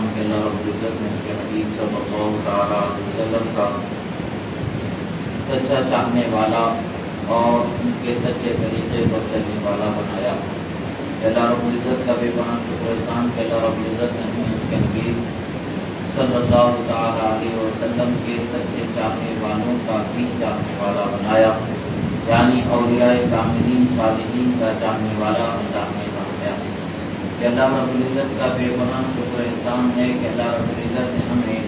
احسان کہ اللہ رب العزت نے اس کے حبیب صلی اللہ تعالیٰ علیہ وسلم کا سچا چاہنے والا اور ان کے سچے طریقے پر چلنے والا بنایا۔ اللہ رب العزت کا بے پناہ شکر احسان کہ اللہ رب العزت نے ہمیں اس کے حبیب صلی اللہ تعالیٰ علیہ وسلم کے سچے چاہنے والوں کا بھی چاہنے والا بنایا، یعنی اولیاء کاملین صالحین کا چاہنے والا اللہ نے بنایا۔ کہ اللہ رب العزت کا بے پناہ شکر احسان ہے کہ اللہ رب العزت نے ہمیں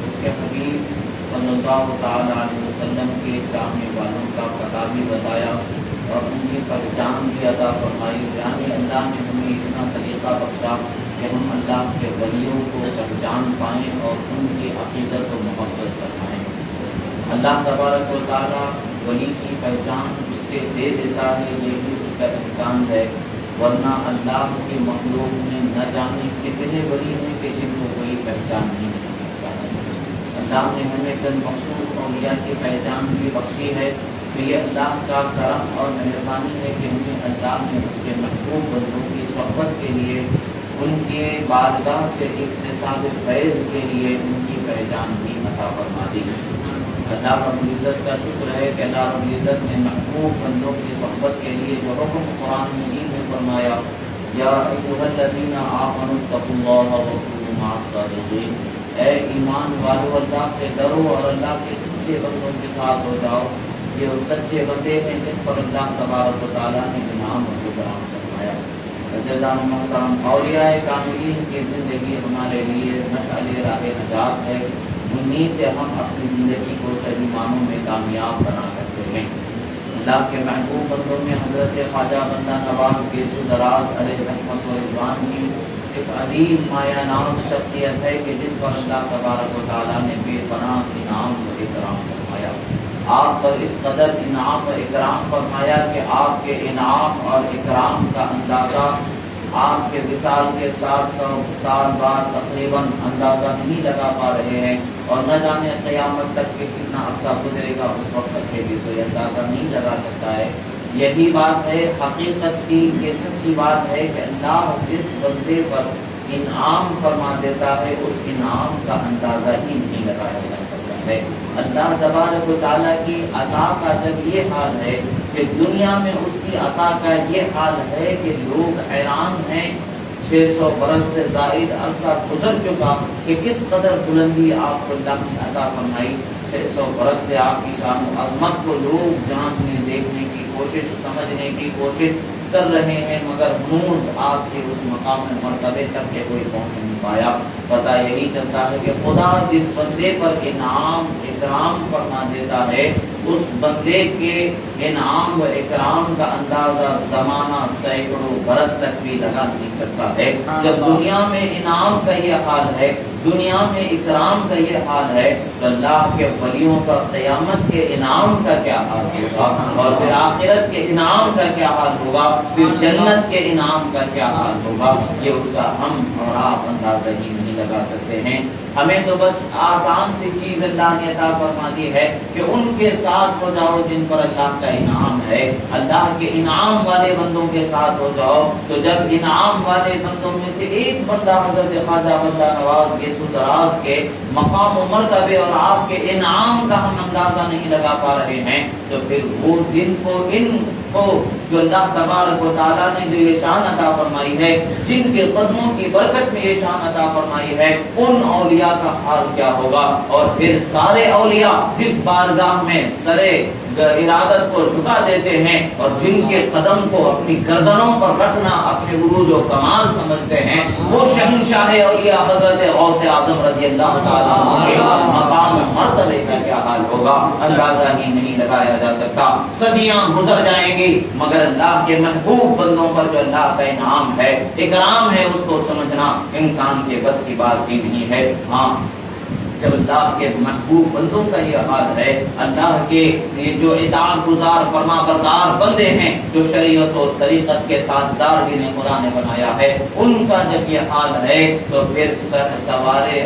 اس کے حبیب صلی اللہ تعالیٰ علیہ وسلم کے چاہنے والوں کا پتہ بھی بتایا اور ان کی پہچان بھی عطا فرمائی، یعنی اللہ نے ہمیں اتنا سلیقہ بخشا کہ ہم اللہ کے ولیوں کو پہچان پائیں اور ان کی عقیدت و محبت کر پائیں۔ اللہ تبارک و تعالیٰ ولی کی پہچان اس کے دے دیتا ہے، یہ بھی اس کا احسان ہے، ورنہ اللہ کی مخلوق میں نہ جانے کتنے ولی ہیں کہ جن کو کوئی پہچان نہیں سکتا ہے۔ اللہ نے ہمیں چند مخصوص اولیاء کی پہچان بھی بخشی ہے، تو یہ اللہ کا کرم اور مہربانی ہے کہ ہمیں اللہ نے اس کے محبوب بندوں کی صحبت کے لیے، ان کے بارگاہ سے اکتساب فیض کے لیے ان کی پہچان بھی عطا فرما دی۔ اللہ رب العزت کا شکر ہے کہ اللہ رب العزت نے محبوب بندوں کی صحبت کے لیے جو حکم قرآن مجید میں فرمایا، یا ایھا الذین آمنوا اتقوا اللہ وکونوا مع الصادقین، اے ایمان والو اللہ سے ڈرو اور اللہ کے سچے بندوں کے ساتھ ہو جاؤ۔ یہ وہ سچے بندے ہیں جن پر اللہ تبارک و تعالیٰ نے انعام و اکرام فرمایا۔ جزاء محترم اولیاء کاملین کی زندگی ہمارے لیے مشعل راہ نجات ہے، انہیں سے ہم اپنی زندگی کو صحیح معنوں میں کامیاب بنا سکتے ہیں۔ اللہ کے محبوب بندوں میں حضرت خواجہ بندہ نواز گیسو دراز علیہ رحمت و رضوان کی ایک عظیم مایہ ناز شخصیت ہے کہ جن پر اللہ تبارک و تعالیٰ نے بے پناہ انعام و اکرام فرمایا۔ آپ پر اس قدر انعام و اکرام فرمایا کہ آپ کے انعام اور اکرام کا اندازہ آپ کے وصال کے 700 سال بعد تقریباً اندازہ نہیں لگا پا رہے ہیں، اور نہ جانے قیامت تک کہ کتنا عرصہ گزرے گا اس وقت تک کے بھی کوئی اندازہ نہیں لگا سکتا ہے۔ یہی بات ہے حقیقت کی، یہ سچی بات ہے کہ اللہ جس بندے پر انعام فرما دیتا ہے اس انعام کا اندازہ ہی نہیں لگایا جا سکتا ہے۔ اللہ تبارک و تعالیٰ کی عطا کا جب یہ حال ہے کہ دنیا میں اس کی عطا کا یہ حال ہے کہ لوگ حیران ہیں، 600 برس سے زائد عرصہ گزر چکا کہ کس قدر بلندی آپ کو اللہ نے عطا فرمائی۔ 600 برس سے آپ کی شان و عظمت کو لوگ جانچنے دیکھنے کی کوشش، سمجھنے کی کوشش کر رہے ہیں، مگر ہنوز آپ کے اس مقام مرتبے تک کے کوئی پہنچ نہیں پایا۔ پتہ یہی چلتا ہے کہ خدا جس بندے پر انعام اکرام فرما دیتا ہے اس بندے کے انعام و اکرام کا اندازہ زمانہ سینکڑوں برس تک بھی لگا نہیں سکتا ہے۔ جب دنیا میں انعام کا یہ حال ہے، دنیا میں اکرام کا یہ حال ہے، تو اللہ کے ولیوں کا قیامت کے انعام کا کیا حال ہوگا، اور پھر آخرت کے انعام کا کیا حال ہوگا، پھر جنت کے انعام کا کیا حال ہوگا، یہ اس کا ہم اور آپ اندازہ ہی نہیں لگا سکتے ہیں۔ ہمیں تو بس آسان سی چیز اللہ نے عطا فرما دی ہے کہ ان کے ساتھ ہو جاؤ جن پر اللہ کا انعام ہے، اللہ کے انعام والے بندوں کے ساتھ ہو جاؤ۔ تو جب انعام والے بندوں میں سے ایک بندہ حضرت خواجہ بندہ نواز گیسو دراز کے مقام و مرتبے اور آپ کے انعام کا ہم اندازہ نہیں لگا پا رہے ہیں، تو پھر وہ دن کو ان کو جو اللہ تبارک و تعالیٰ نے جو یہ شان عطا فرمائی ہے، جن کے قدموں کی برکت میں یہ شان عطا فرمائی ہے، ان اولیاء کا حال کیا ہوگا۔ اور پھر سارے اولیاء جس بارگاہ میں سرے ارادت کو جھکا دیتے ہیں اور جن کے قدم کو اپنی گردنوں پر رکھنا اپنے عروج و کمال سمجھتے ہیں، وہ شہنشاہ اولیاء حضرت غوث اعظم رضی اللہ تعالیٰ عنہ کے مقام مرتبے کا کیا حال ہوگا، اندازہ ہی نہیں لگایا جا سکتا۔ صدیاں گزر جائیں گی مگر اللہ کے محبوب بندوں پر جو اللہ کا انعام ہے، اکرام ہے، اس کو سمجھنا انسان کے بس کی بات ہی نہیں ہے۔ ہاں، جب اللہ کے محبوب بندوں کا یہ حال ہے، اللہ کے یہ جو اطاعت گزار فرما بردار بندے ہیں، جو شریعت و طریقت کے تاجدار جنہیں خدا نے بنایا ہے، ان کا جب یہ حال ہے تو پھر سوارے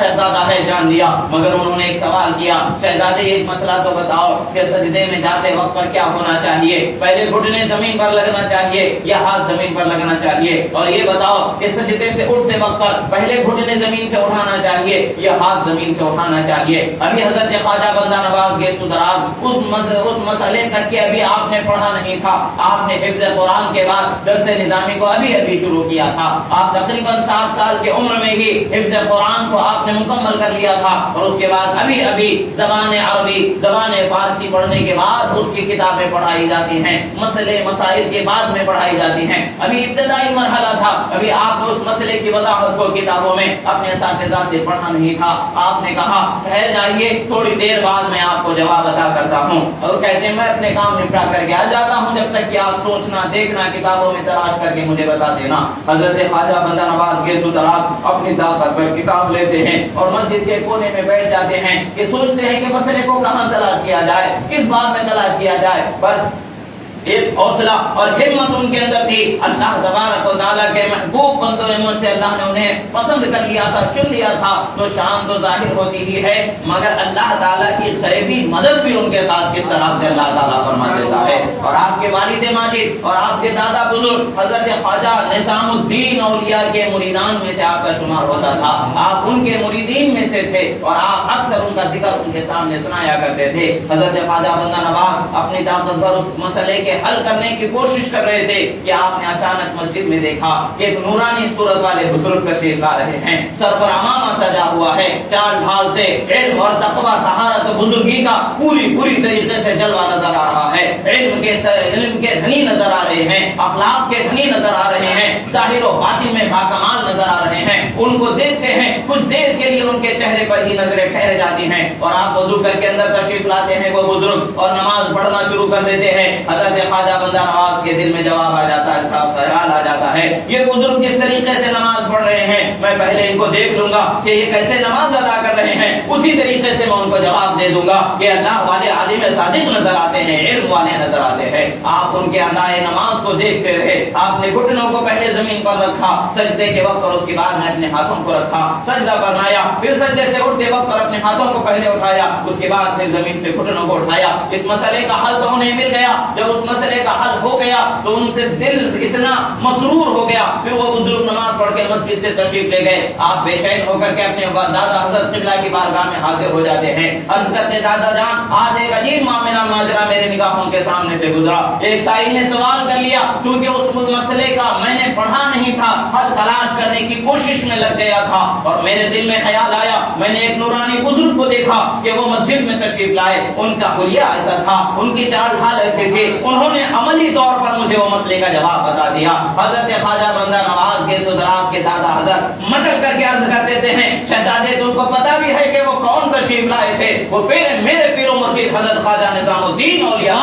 شہزادہ ہے جان لیا، مگر انہوں نے ایک سوال کیا، شہزادے ایک مسئلہ تو بتاؤ کہ سجدے میں جاتے وقت پر کیا ہونا چاہیے؟ پہلے گھٹنے زمین پر لگنا چاہیے یا ہاتھ زمین پر لگنا چاہیے؟ اور یہ بتاؤ کہ سجدے سے اٹھتے وقت پر پہلے گھٹنے زمین سے اٹھانا چاہیے یا ہاتھ زمین سے اٹھانا چاہیے؟ ابھی حضرت خواجہ بندہ نواز گیسو دراز اس مسئلے تک کہ ابھی آپ نے پڑھا نہیں تھا، آپ نے حفظ قرآن کے بعد درس نظامی کو ابھی شروع کیا تھا، آپ تقریباً 7 سال کی عمر میں ہی حفظ قرآن کو آپ نے مکمل کر لیا تھا، اور اس کے بعد ابھی زبان عربی زبان فارسی پڑھنے کے بعد اس کی کتابیں پڑھائی جاتی ہیں، مسئلے مسائل کے بعد میں پڑھائی جاتی ہیں، ابھی ابتدائی مرحلہ تھا، ابھی آپ نے اس مسئلے کی وضاحت کو کتابوں میں اپنے اساتذہ سے پڑھا نہیں تھا، آپ نے کہا ٹھہر جائیے تھوڑی دیر بعد میں آپ کو جواب عطا کرتا ہوں، اور کہتے ہیں میں اپنے کام نپٹا کر کے آ جاتا ہوں، جب تک کہ آپ سوچنا دیکھنا کتابوں میں تلاش کر کے مجھے بتا دینا۔ حضرت خواجہ بندہ نواز گیسو دراز اپنی طاقت پر کتاب لیتے ہیں اور مسجد کے کونے میں بیٹھ جاتے ہیں کہ سوچتے ہیں کہ مسئلے کو کہاں تلاش کیا جائے، کس بات میں تلاش کیا جائے۔ بس ایک حوصلہ اور ہمت ان کے اندر تھی، اللہ تبارک و تعالیٰ کے محبوب بندوں میں سے اللہ نے انہیں پسند کر لیا تھا، چن لیا تھا، تو شان تو ظاہر ہوتی ہی ہے، مگر اللہ تعالیٰ کی غیبی مدد بھی ان کے ساتھ کس طرح سے اللہ تعالیٰ فرما دیتا ہے۔ اور آپ کے والد ماجد اور آپ کے دادا بزرگ حضرت خواجہ نظام الدین اولیاء کے مریدان میں سے آپ کا شمار ہوتا تھا، آپ ان کے مریدین میں سے تھے، اور آپ اکثر ان کا ذکر ان کے سامنے سنایا کرتے تھے۔ حضرت خواجہ بندہ نواز اپنی طاقت پر اس مسئلے کے حل کرنے کی کوشش کر رہے تھے کہ آپ نے اچانک مسجد میں دیکھا کہ ایک نورانی صورت والے بزرگ تشریف لا رہے ہیں، سر پر عمامہ سجا ہوا ہے، چال ڈھال سے علم اور تقوی طہارت بزرگی کا پوری طریقے سے جلوہ نظر آ رہا ہے، علم کے دھنی نظر آ رہے ہیں، اخلاق کے دھنی نظر آ رہے ہیں، ظاہر و باطن میں باکمال نظر آ رہے ہیں، ان کو دیکھتے ہیں کچھ دیر کے لیے ان کے چہرے پر ہی نظریں ٹھہر جاتی ہیں، اور آپ وضو کر کے اندر تشریف لاتے ہیں وہ بزرگ اور نماز پڑھنا شروع کر دیتے ہیں۔ حضرت خواجہ بندہ نواز کے دل میں جواب آ جاتا ہے، صاحب خیال آ جاتا ہے یہ بزرگ جس طریقے سے نماز پڑھ رہے ہیں میں پہلے ان کو دیکھ لوں گا کہ یہ کیسے نماز ادا کر رہے ہیں، اسی طریقے سے میں ان کو جواب دے دوں گا کہ اللہ والے عالم صادق نظر آتے ہیں، علم والے نظر آتے ہیں۔ آپ ان کے ادائے نماز کو دیکھتے رہے، آپ نے گھٹنوں کو پہلے زمین پر رکھا سجدے کے وقت، اور اس کے بعد میں اپنے ہاتھوں کو رکھا، سجدہ فرمایا، پھر سجدے سے اٹھتے وقت پر اپنے ہاتھوں کو پہلے اٹھایا، اس کے بعد پھر زمین سے گھٹنوں کو اٹھایا۔ اس مسئلے کا حل تو انہیں مل گیا، جب اس مسئلے کا حل ہو گیا تو ان سے دل اتنا مسرور ہو گیا، پھر وہ بزرگ نماز پڑھ کے مسجد سے تشریف لے گئے۔ آپ بے چین ہو کر کے اپنے دادا حضرت قبلہ کی بارگاہ میں حاضر ہو جاتے ہیں، عرض کرتے دادا جان آج ایک عجیب معاملہ ناظرہ میرے نگاہوں کے سامنے سے گزرا، ایک سائل نے سوال کر لیا، کیونکہ اس مسئلے کا میں نے پڑھا نہیں تھا، حل تلاش کرنے کی کوشش میں لگ گیا تھا، اور میرے دل میں خیال آیا، میں نے ایک نورانی بزرگ کو دیکھا کہ وہ مسجد میں تشریف لائے، ان کا حلیہ ایسا تھا، ان کی چال ڈھال ایسے تھے، انہوں نے عملی طور پر مجھے وہ مسئلے کا جواب بتا دیا۔ حضرت خواجہ بندہ نواز گیسو دراز کے دادا حضرت مٹک کر کے عرض کر دیتے ہیں شہزادے تم کو پتا بھی ہے کہ وہ کون تشریف لائے تھے؟ وہ میرے پیر و مرشد حضرت خواجہ نظام الدین اولیاء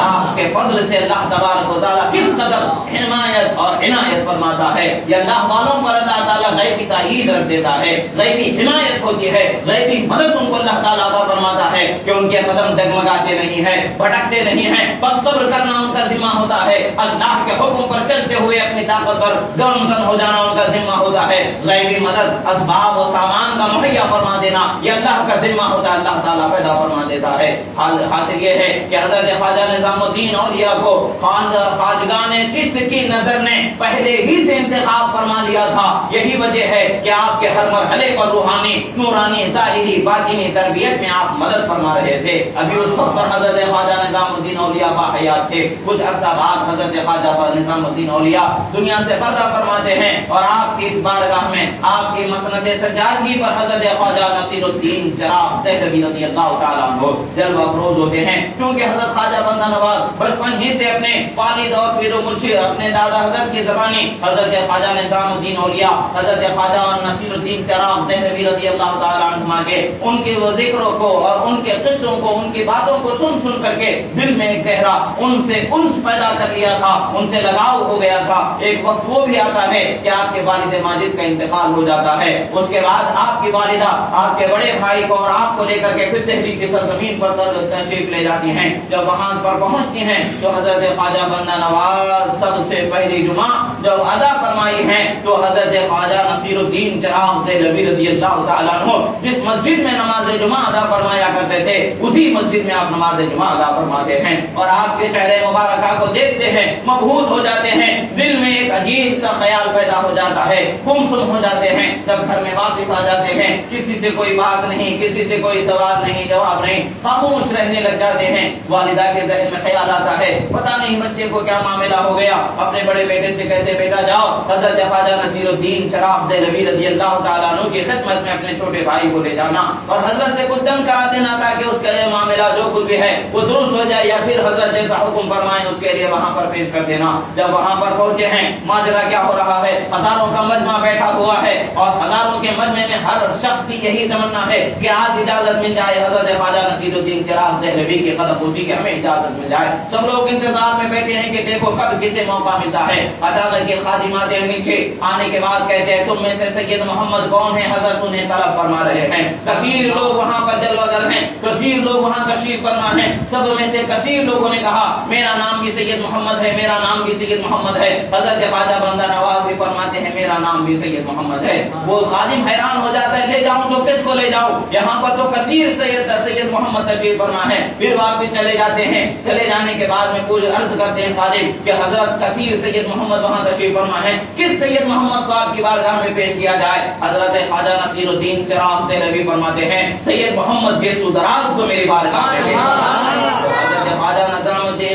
آپ کے فضل سے اللہ تبارک و تعالیٰ کس قدر حمایت اور عنایت فرماتا ہے، یہ اللہ والوں پر اللہ تعالیٰ غیبی تائید رکھ دیتا ہے، غیبی حمایت ہوتی ہے، غیبی مدد ان کو اللہ تعالیٰ عطا فرماتا ہے کہ ان کے قدم ڈگمگاتے نہیں ہیں، بھٹکتے نہیں ہیں، بس صبر کرنا ان کا ذمہ ہوتا ہے، اللہ کے حکم پر چلتے ہوئے اپنی طاقت پر گامزن ہو جانا ان کا ذمہ ہوتا ہے، غیبی مدد اسباب و سامان کا مہیا فرما دینا یہ اللہ کا ذمہ ہوتا ہے، اللہ تعالیٰ پیدا فرما دیتا ہے۔ حاصل یہ ہے کہ حضرت خواجہ نظام الدین اولیاء کو خواجگان چشت کی نظر نے پہلے ہی سے انتخاب فرما لیا تھا، یہی وجہ ہے کہ آپ کے ہر مرحلے پر روحانی نورانی ظاہری باطنی تربیت میں آپ مدد فرما رہے تھے۔ ابھی اس وقت پر حضرت خواجہ نظام الدین اولیاء باحیات تھے، کچھ عرصہ بعد حضرت خواجہ نظام الدین اولیاء دنیا سے پردہ فرماتے ہیں، اور آپ کی بارگاہ میں آپ کی مسند سجادگی پر حضرت خواجہ نصیر الدین چراغ دہلوی رضی اللہ تعالیٰ عنہ جلوہ افروز ہوتے ہیں، کیونکہ حضرت خواجہ بندہ نواز بچپن ہی سے اپنے والد اور پیر و مرشد اپنے دادا حضرت کی زبانی حضرت خواجہ نظام الدین اولیاء حضرت خواجہ نصیر الدین چراغ دہلوی رضی اللہ تعالیٰ عنہ کے ان کے وہ ذکروں کو اور ان کے قصوں کو ان کی باتوں کو سن کر کے دل میں ایک گہرا ان سے انس پیدا کر لیا تھا، ان سے لگاؤ ہو گیا تھا۔ ایک وقت وہ بھی آتا ہے کہ آپ کے والد ماجد والد کا انتقال ہو جاتا ہے، اس کے بعد آپ کی والدہ آپ کے بڑے بھائی کو اور آپ کو لے کر کے پھر دہلی کی سرزمین پر تشریف لے جاتی ہیں۔ جب وہاں پر پہنچتی ہیں تو حضرت خواجہ بندہ نواز سب سے پہلی جمعہ جب ادا فرمائی ہیں تو حضرت خواجہ نصیر الدین چراغ دہلوی رضی اللہ تعالیٰ عنہ جس مسجد میں نماز جمعہ ادا فرمایا کرتے تھے اسی مسجد میں آپ نماز جمعہ ادا فرماتے ہیں، اور آپ کے چہرے مبارکہ کو دیکھتے ہیں مبہوت ہو جاتے ہیں، دل میں ایک عجیب سا خیال پیدا ہو جاتا ہے، گمسم ہو جاتے ہیں۔ جب گھر میں واپس آ جاتے ہیں کسی سے کوئی بات نہیں، کسی سے کوئی سوال نہیں، جواب نہیں، خاموش رہنے لگ جاتے ہیں۔ والدہ کے ذہن میں خیال آتا ہے پتہ نہیں بچے کو کیا معاملہ ہو گیا، اپنے بڑے بیٹے سے کہتے بیٹا جاؤ حضرت خواجہ نصیر الدین چراغ دہلوی رضی اللہ تعالیٰ عنہ کی خدمت میں اپنے چھوٹے بھائی کو لے جانا اور حضرت سے کچھ دم کرا دینا تاکہ اس کا یہ معاملہ جو کچھ بھی ہے وہ درست ہو جائے، یا پھر حضرت جیسا حکم فرمائیں اس کے لیے وہاں پر پیش کر دینا۔ جب وہاں پر پہنچے ہیں ماجرا کیا ہو رہا ہے، ہزاروں کا مجمع بیٹھا ہوا ہے اور ہزاروں کے مجمع میں ہر شخص کی یہی تمنا ہے کہ آج اجازت مل جائے حضرت خواجہ نصیر الدین چراغ دہلوی کے قدم بوسی کے ہمیں اجازت مل جائے۔ سب لوگ انتظار میں بیٹھے ہیں کہ دیکھو کب کسے موقع ملتا ہے۔ اچانک یہ خادمات نیچے آنے کے بعد کہتے ہیں تم میں سے سید محمد کون ہے؟ حضرت انہیں طلب فرما رہے ہیں، کثیر لوگ وہاں پر جلوہ گر ہیں، کثیر لوگ وہاں تشریف فرما ہیں۔ سب میں سے کثیر لوگوں نے کہا میرا نام بھی سید محمد ہے، میرا نام بھی سید محمد ہے۔ حضرت خواجہ بندہ نواز بھی فرماتے ہیں میرا نام بھی سید محمد ہے۔ وہ خادم حیران ہو جاتا ہے لے جاؤں تو کس کو لے جاؤں، یہاں پر تو کثیر سید محمد تشریف فرما ہے۔ پھر واپس چلے جاتے ہیں، چلے جانے کے بعد میں پوری عرض کرتے ہیں خادم کہ حضرت کثیر سید محمد وہاں تشریف فرما ہے، کس سید محمد کو آپ کی بارگاہ میں پیش کیا جائے؟ حضرت خواجہ نصیر الدین چراغ دہلوی فرماتے ہیں سید محمد گیسو دراز کو میری بارگاہ میں لے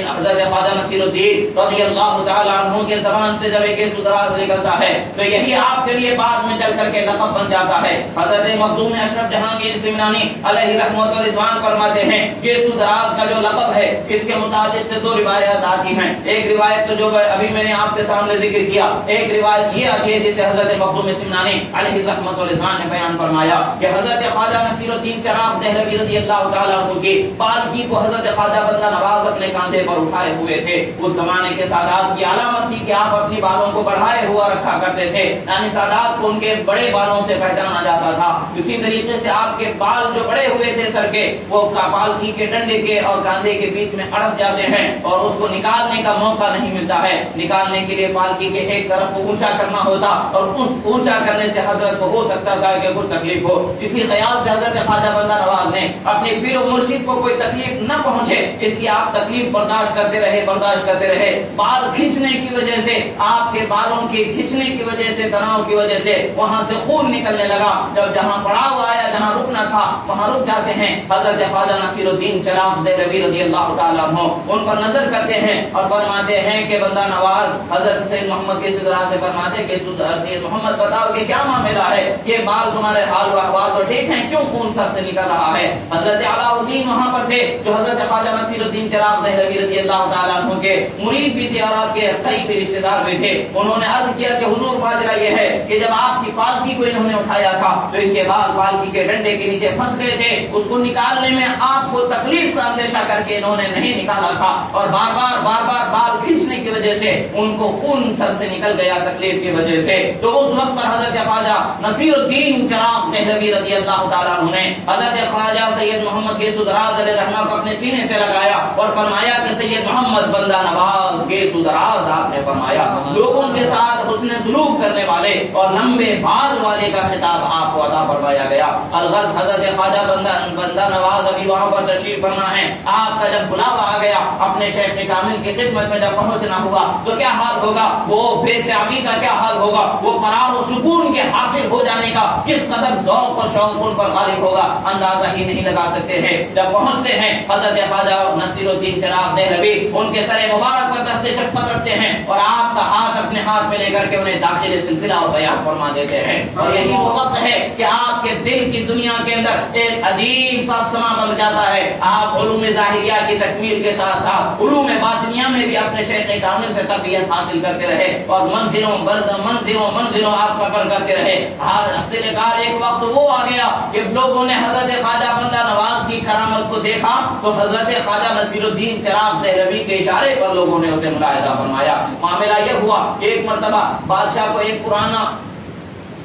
حضرت خواجہ نصیر الدین رضی اللہ تعالیٰ عنہ کے زبان سے جب ایک سدراز نکلتا ہے تو یہی آپ کے لیے بعد میں چل کر کے لقب بن جاتا ہے۔ حضرت مخدوم اشرف جہانگیر سمنانی علیہ رحمت و رضوان فرماتے ہیں یہ سدراز کا جو لقب ہے اس کے متعلق سے دو روایات آتی ہیں۔ ایک روایت تو جو ابھی میں نے آپ کے سامنے ذکر کیا، ایک روایت یہ آتی ہے جسے حضرت مخدوم سمنانی علیہ رحمت و رضوان نے بیان فرمایا کہ حضرت خواجہ نصیر الدین چراغ دہلوی رضی اللہ تعالیٰ عنہ کی پالکی کو حضرت خواجہ بندہ نواز اپنے کاندھے پر اٹھائے ہوئے تھے۔ اس زمانے کے سادات کی علامت تھی کہ آپ اپنی بالوں کو بڑھائے ہوا رکھا کرتے تھے، یعنی سادات کو ان کے بڑے بالوں سے پہچانا جاتا تھا۔ اسی طریقے سے آپ کے بال جو بڑے ہوئے تھے سر کے وہ پالکی کے ڈنڈے کے اور کاندھے کے بیچ میں اڑس جاتے ہیں اور اس کو نکالنے کا موقع نہیں ملتا ہے۔ نکالنے کے لیے پالکی کے ایک طرف کو اونچا کرنا ہوتا اور اس اونچا کرنے سے حضرت کو ہو سکتا تھا کہ کچھ تکلیف ہو۔ اسی خیال سے حضرت خواجہ بندہ نواز نے اپنے پیر و مرشد کو کوئی تکلیف نہ پہنچے اس لیے آپ تکلیف برداشت کرتے رہے۔ بال کھینچنے کی وجہ سے آپ کے بالوں کی کھینچنے کی وجہ سے تناؤ کی وجہ سے وہاں سے خون نکلنے لگا۔ جب جہاں پڑاؤ آیا جہاں رکنا تھا وہاں رک جاتے ہیں۔ حضرت خواجہ نصیر الدین چراغ دہلوی رضی اللہ تعالیٰ عنہ ان پر نظر کرتے ہیں اور فرماتے ہیں کہ بندہ نواز حضرت سید محمد کے صدرا سے فرماتے کہ سید محمد بتاؤ کہ کیا معاملہ ہے، یہ بال تمہارے حال و احوال تو ٹھیک ہیں، کیوں خون سر سے نکل رہا ہے؟ حضرت علاء الدین وہاں پر تھے جو حضرت خواجہ نصیر الدین چراغ دہلوی رضی اللہ تعالیٰ عنہ کے مرید بھی تھے اور آپ کے قریبی رشتہ دار بھی تھے۔ انہوں نے عرض کیا کہ حضور ماجرا یہ ہے کہ جب آپ کی پالکی کو انہوں نے اٹھایا تھا تو ان کے بال پالکی کے ڈنڈے کے نیچے پھنس گئے تھے، اس کو نکالنے میں آپ کو تکلیف کا اندیشہ کر کے انہوں نے نہیں نکالا تھا اور بار بار بال کھینچنے کی وجہ سے ان کو خون سر سے نکل گیا تکلیف کی وجہ سے۔ تو اس وقت پر حضرت خواجہ نصیر الدین چراغ دہلوی رضی اللہ تعالیٰ عنہ نے حضرت خواجہ سید محمد گیسو دراز علیہ رحمہ کو اپنے سینے سے لگایا اور فرمایا کہ سید محمد بندہ نواز گیسو دراز آپ نے فرمایا لوگوں کے ساتھ حسن سلوک کرنے والے اور لمبے بال والے کا خطاب آپ کو عطا فرمایا گیا۔ الغرض حضرت خواجہ بندہ نواز ابھی وہاں پر تشریف فرما ہے، آپ کا جب بلاوا آ گیا اپنے شیخ کامل کی خدمت میں جب پہنچنا ہوا تو کیا حال ہوگا، وہ بے تعبی کا کیا حال ہوگا، وہ قرار و سکون کے حاصل ہو جانے کا کس قدر ذوق و شوق ان پر غالب ہوگا اندازہ ہی نہیں لگا سکتے ہیں۔ جب پہنچتے ہیں حضرت خواجہ نصیر الدین چراغ دہلوی ان کے سر مبارک پر دست شفقت رکھتے ہیں اور آپ کا ہاتھ اپنے ہاتھ میں لے کر کے انہیں داخل سلسلہ اور بیان فرما دیتے ہیں، اور یہی وہ وقت ہے کہ آپ کے دل کی دنیا کے اندر ایک عجیب سا سما بن جاتا ہے۔ آپ علوم ظاہریہ کی تکمیل کے ساتھ ساتھ علوم باطنیہ میں بھی اپنے شیخ کامل سے تربیت حاصل کرتے رہے اور منزلوں آپ سفر کرتے رہے۔ حاصل کار ایک وقت وہ آ گیا کہ لوگوں نے حضرت خواجہ بندہ نواز کی کرامت کو دیکھا تو حضرت خواجہ نصیر الدین چراغ دہلوی کے اشارے پر لوگوں نے اسے ملاحظہ فرمایا۔ معاملہ یہ ہوا کہ ایک مرتبہ بادشاہ کو ایک پرانا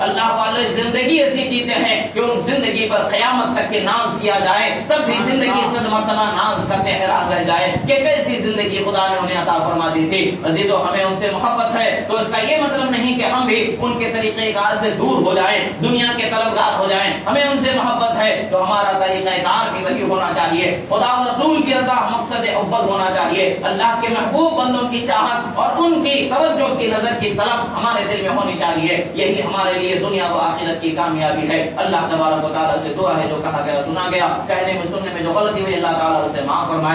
اللہ والے زندگی ایسی جیتے ہیں کہ ان زندگی پر قیامت تک کے ناز کیا جائے، تب بھی زندگی صد مرتبہ ناز کرتے حیران رہ جائے کہ کیسی زندگی خدا نے انہیں عطا فرما دی تھی۔ عزیزو ہمیں ان سے محبت ہے تو اس کا یہ مطلب نہیں کہ ہم بھی ان کے طریقہ کار سے دور ہو جائیں، دنیا کے طلبگار ہو جائیں۔ ہمیں ان سے محبت ہے تو ہمارا طریقہ کار بھی وہی ہونا چاہیے، خدا و رسول کی رضا مقصد اول ہونا چاہیے، اللہ کے محبوب بندوں کی چاہت اور ان کی توجہ کی نظر کی طلب ہمارے دل میں ہونی چاہیے۔ یہی ہمارے لیے دنیا و آخرت کی کامیابی ہے۔ اللہ تبارک و تعالیٰ سے دعا ہے جو کہا گیا سنا گیا، کہنے میں سننے میں جو غلطی ہوئی اللہ تعالیٰ اسے معاف فرمائے۔